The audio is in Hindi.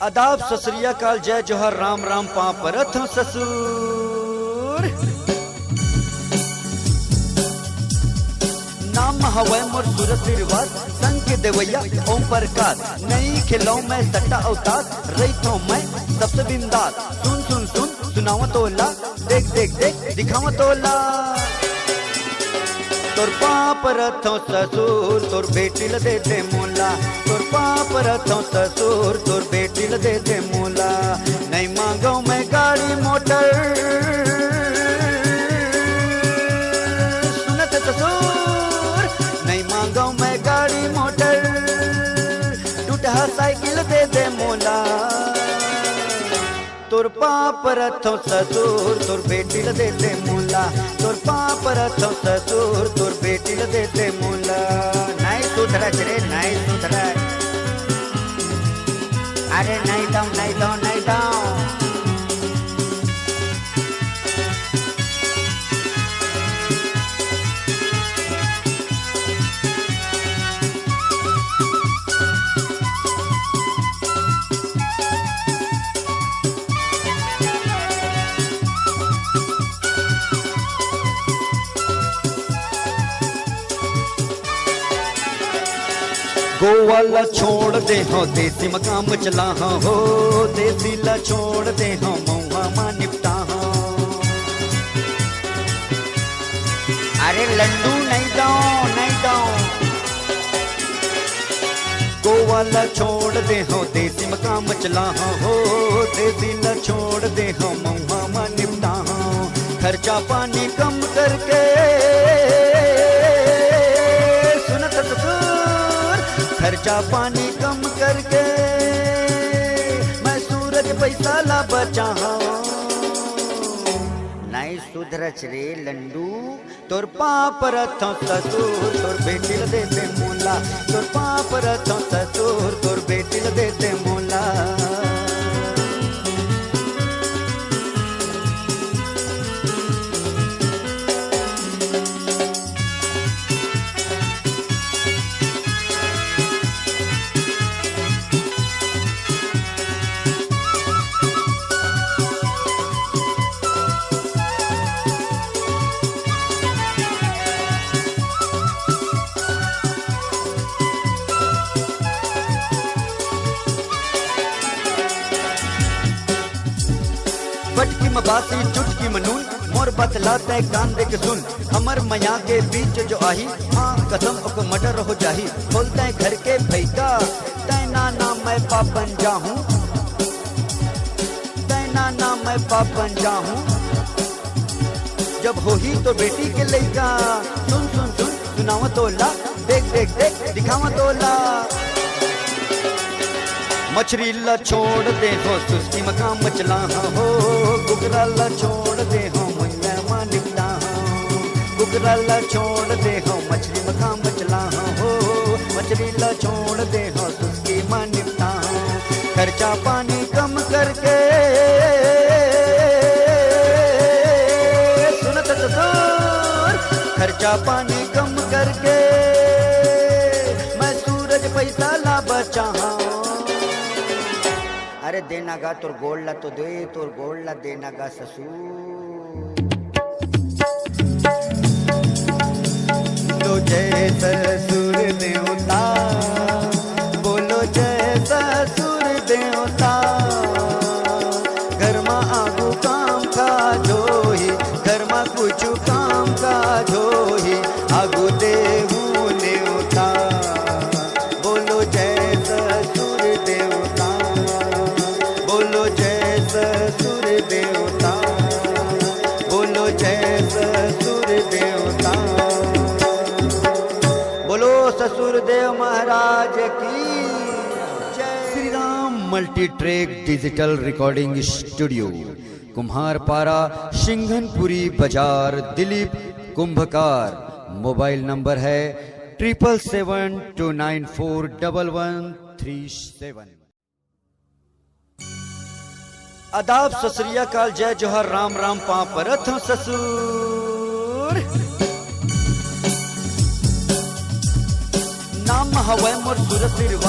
आदाब सत श्री अकाल जय जोहर राम राम पाँ परत हूँ ससुर। नाम हवै मोर सूरत रिवाज संग के देवैया ओम प्रकाश। नहीं खिलाऊ मैं सट्टा अवतार रही तो मैं सबसे बिंदास। सुन सुन सुन सुनावा तोला देख देख देख दिखावा तोला। तोर पाप रथों ससुर तोर बेटी ल दे दे मोला। तोर पाप रथों ससुर तोर बेटी ल दे दे मोला। नहीं मांगो मैं गाड़ी मोटर सुनत ससुर। नहीं मांगो मैं गाड़ी मोटर टूटा साइकिल दे दे मोला। तोर पाप रथों ससुर तोर बेटी ल दे दे मोला। तोर पाप रथों ससुर तोर बेटी ल दे दे मोला। नहीं सुधरच रे नहीं सुधरच। अरे नहीं दो नहीं दो नहीं दो। गोवा ला छोड़ दे हो देसी मकाम चला हो। देसी ला छोड़ दे हो मऊआ मा निपटा हो। अरे लड्डू नहीं दो नहीं दो। गोवा ला छोड़ दे हो देसी मकाम चला हो। देसी ला छोड़ दे हो मऊआ मा निपटा हो। खर्चा पानी कम करके सुनत ससुर। खर्चा पानी कम करके मैं सूरज पैसा ला बचा। नहीं सुधरच रे लंडू। तोर पाप रथों ससुर तोर बेटी ल दे दे मोला। तोर पाप रथों ससुर तोर बेटी ल दे दे मोला। बटकी में बासी चुटकी में नून मोर बतलाते कान दे के सुन। हमर मया के बीच जो आही हाँ कसम ओको मर्डर हो जाही। बोलते घर के भैका तैना नाम मैं पापन जाहूँ। तैना नाम मैं पापन जाहूँ। जब हो ही तो बेटी के लइका सुन सुन सुन सुनावा तोला देख देख देख दिखावा तोला। मछली ला छोड़ दे हो सुस्ती मकाम मचला हो। गुगरा ला छोड़ दे हो मुन्ना मा निपटा हो। गुगरा ला छोड़ दे हो मछली मकाम मचला हो। मछली ला छोड़ दे हो सुस्ती मा निपटा हो। खर्चा पानी कम करके सुनत ससुर। खर्चा पानी कम करके मैं सूरज पैसा ला बचा। अरे देना गा तोर गोल्ड ला तो दे तोर गोल्ड ला देना गा ससुर। तो जय ससुर देवता बोलो जय ससुर देवता। घर मा आगू काम काज होही घर मा कुछ काम काज होही आगू देहू नेवता। बोलो जय ससुर देवता बोलो जय ससुर देवता। बोलो जय ससुर देवता। बोलो ससुर देव महाराज की जय। Shri Ram multi track digital recording studio Kumharpara Singhanpuri बाजार दिलीप कुंभकार। मोबाइल नंबर है 7772941137। आदाब सत श्री अकाल जय जोहर राम राम पाँ परत हूँ ससुर। नाम हवै मोर सूरत रिवाज